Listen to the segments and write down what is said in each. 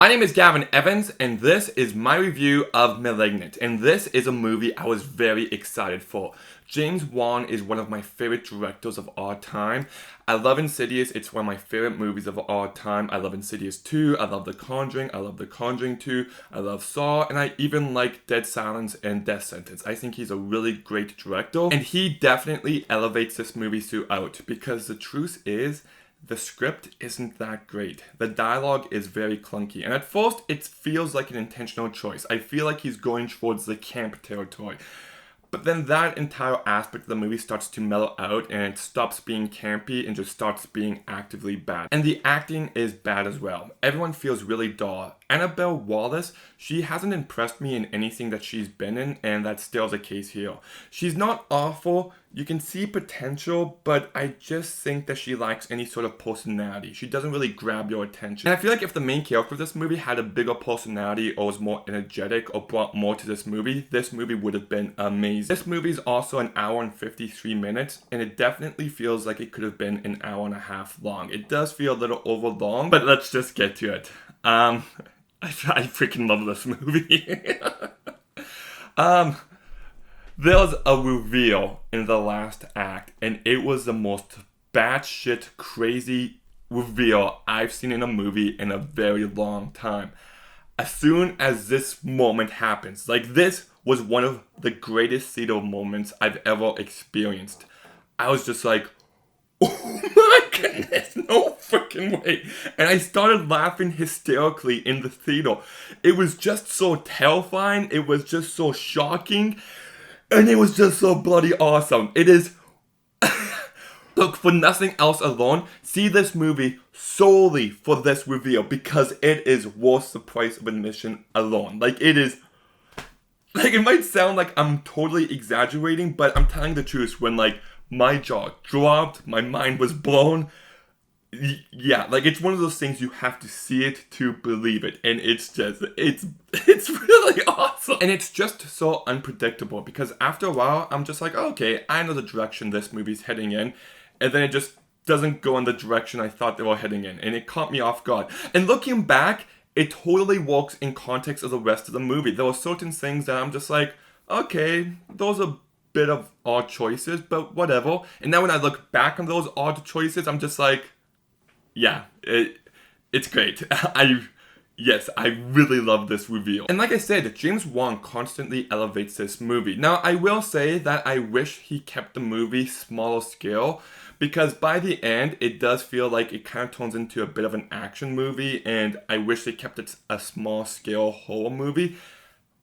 My name is Gavin Evans, and this is my review of Malignant, and this is a movie I was very excited for. James Wan is one of my favorite directors of all time. I love Insidious, it's one of my favorite movies of all time. I love Insidious 2, I love The Conjuring, I love The Conjuring 2, I love Saw, and I even like Dead Silence and Death Sentence. I think he's a really great director, and he definitely elevates this movie throughout, because the truth is, the script isn't that great. The dialogue is very clunky, and at first it feels like an intentional choice. I feel like he's going towards the camp territory. But then that entire aspect of the movie starts to mellow out and it stops being campy and just starts being actively bad. And the acting is bad as well. Everyone feels really dull. Annabelle Wallace, she hasn't impressed me in anything that she's been in, and that's still the case here. She's not awful, you can see potential, but I just think that she lacks any sort of personality. She doesn't really grab your attention. And I feel like if the main character of this movie had a bigger personality or was more energetic or brought more to this movie would have been amazing. This movie is also an hour and 53 minutes, and it definitely feels like it could have been an hour and a half long. It does feel a little over long, but let's just get to it. I freaking love this movie. There's a reveal in the last act, and it was the most batshit crazy reveal I've seen in a movie in a very long time. As soon as this moment happens, like this was one of the greatest theater moments I've ever experienced. I was just like, oh my goodness, no freaking way. And I started laughing hysterically in the theater. It was just so terrifying, it was just so shocking, and it was just so bloody awesome. It is... Look, for nothing else alone, see this movie solely for this reveal, because it is worth the price of admission alone. Like, it is... Like, it might sound like I'm totally exaggerating, but I'm telling the truth when, like, my jaw dropped, my mind was blown. Yeah, like, it's one of those things you have to see it to believe it, and it's just, it's really awesome. And it's just so unpredictable, because after a while, I'm just like, oh, okay, I know the direction this movie's heading in, and then it just doesn't go in the direction I thought they were heading in, and it caught me off guard. And looking back, it totally works in context of the rest of the movie. There were certain things that I'm just like, okay, those are bit of odd choices, but whatever. And now when I look back on those odd choices, I'm just like, yeah, it's great. I really love this reveal. And like I said, James Wan constantly elevates this movie. Now, I will say that I wish he kept the movie smaller scale, because by the end, it does feel like it kind of turns into a bit of an action movie, and I wish they kept it a small scale horror movie.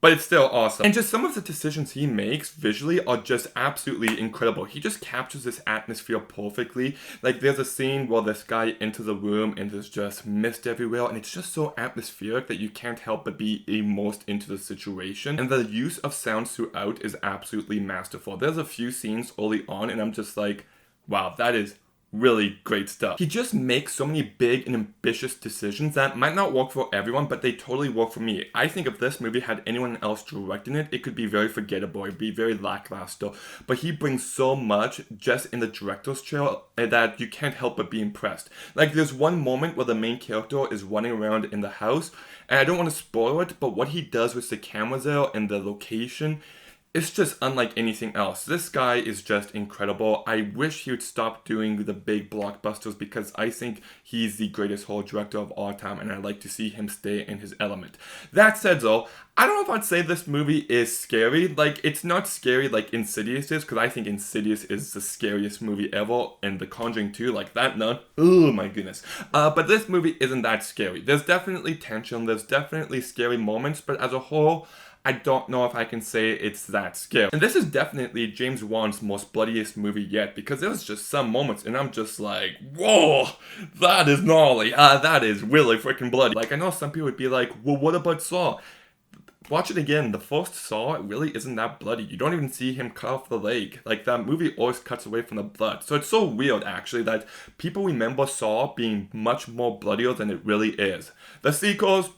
But it's still awesome. And just some of the decisions he makes visually are just absolutely incredible. He just captures this atmosphere perfectly. Like, there's a scene where this guy enters the room and there's just mist everywhere, and it's just so atmospheric that you can't help but be immersed into the situation. And the use of sounds throughout is absolutely masterful. There's a few scenes early on and I'm just like, wow, that is really great stuff. He just makes so many big and ambitious decisions that might not work for everyone, but they totally work for me. I think if this movie had anyone else directing it, it could be very forgettable, it'd be very lackluster. But he brings so much just in the director's chair that you can't help but be impressed. Like, there's one moment where the main character is running around in the house, and I don't want to spoil it, but what he does with the cameras there and the location, it's just unlike anything else. This guy is just incredible. I wish he would stop doing the big blockbusters, because I think he's the greatest horror director of all time, and I'd like to see him stay in his element. That said though, I don't know if I'd say this movie is scary. Like, it's not scary like Insidious is, because I think Insidious is the scariest movie ever, and The Conjuring 2, like that nun, oh my goodness. But this movie isn't that scary. There's definitely tension, there's definitely scary moments, but as a whole, I don't know if I can say it's that scary. And this is definitely James Wan's most bloodiest movie yet, because there's just some moments and I'm just like, whoa, that is gnarly. That is really freaking bloody. Like, I know some people would be like, well, what about Saw? Watch it again. The first Saw, it really isn't that bloody. You don't even see him cut off the leg. Like, that movie always cuts away from the blood. So it's so weird, actually, that people remember Saw being much more bloodier than it really is. The sequels,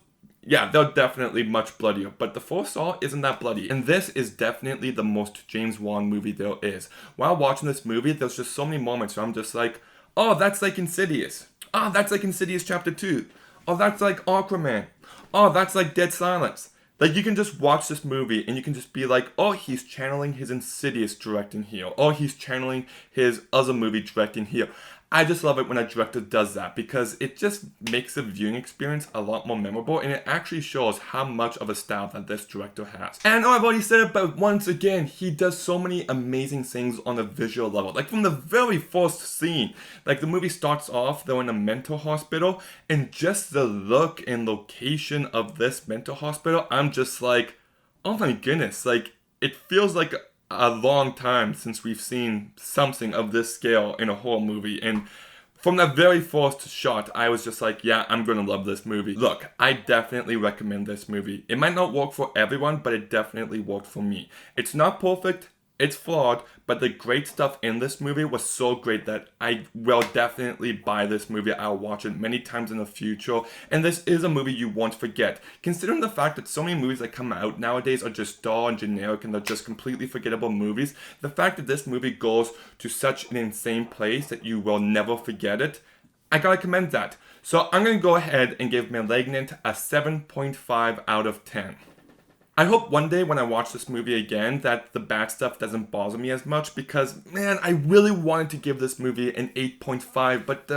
yeah, they're definitely much bloodier, but the first Saw isn't that bloody. And this is definitely the most James Wan movie there is. While watching this movie, there's just so many moments where I'm just like, oh, that's like Insidious. Oh, that's like Insidious Chapter 2. Oh, that's like Aquaman. Oh, that's like Dead Silence. Like, you can just watch this movie and you can just be like, oh, he's channeling his Insidious directing here. Oh, he's channeling his other movie directing here. I just love it when a director does that because it just makes the viewing experience a lot more memorable and it actually shows how much of a style that this director has. And I know I've already said it, but once again, he does so many amazing things on a visual level. Like from the very first scene, like the movie starts off, they're in a mental hospital, and just the look and location of this mental hospital, I'm just like, oh my goodness, like it feels like a long time since we've seen something of this scale in a horror movie. And from that very first shot, I was just like, yeah, I'm gonna love this movie. Look, I definitely recommend this movie. It might not work for everyone, but it definitely worked for me. It's not perfect, it's flawed, but the great stuff in this movie was so great that I will definitely buy this movie. I'll watch it many times in the future. And this is a movie you won't forget. Considering the fact that so many movies that come out nowadays are just dull and generic and they're just completely forgettable movies, the fact that this movie goes to such an insane place that you will never forget it, I gotta commend that. So I'm gonna go ahead and give Malignant a 7.5 out of 10. I hope one day when I watch this movie again that the bad stuff doesn't bother me as much because, man, I really wanted to give this movie an 8.5, but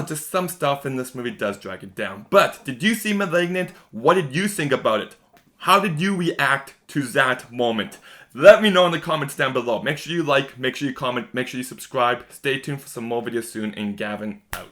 just some stuff in this movie does drag it down. But did you see Malignant? What did you think about it? How did you react to that moment? Let me know in the comments down below. Make sure you like, make sure you comment, make sure you subscribe. Stay tuned for some more videos soon, and Gavin out.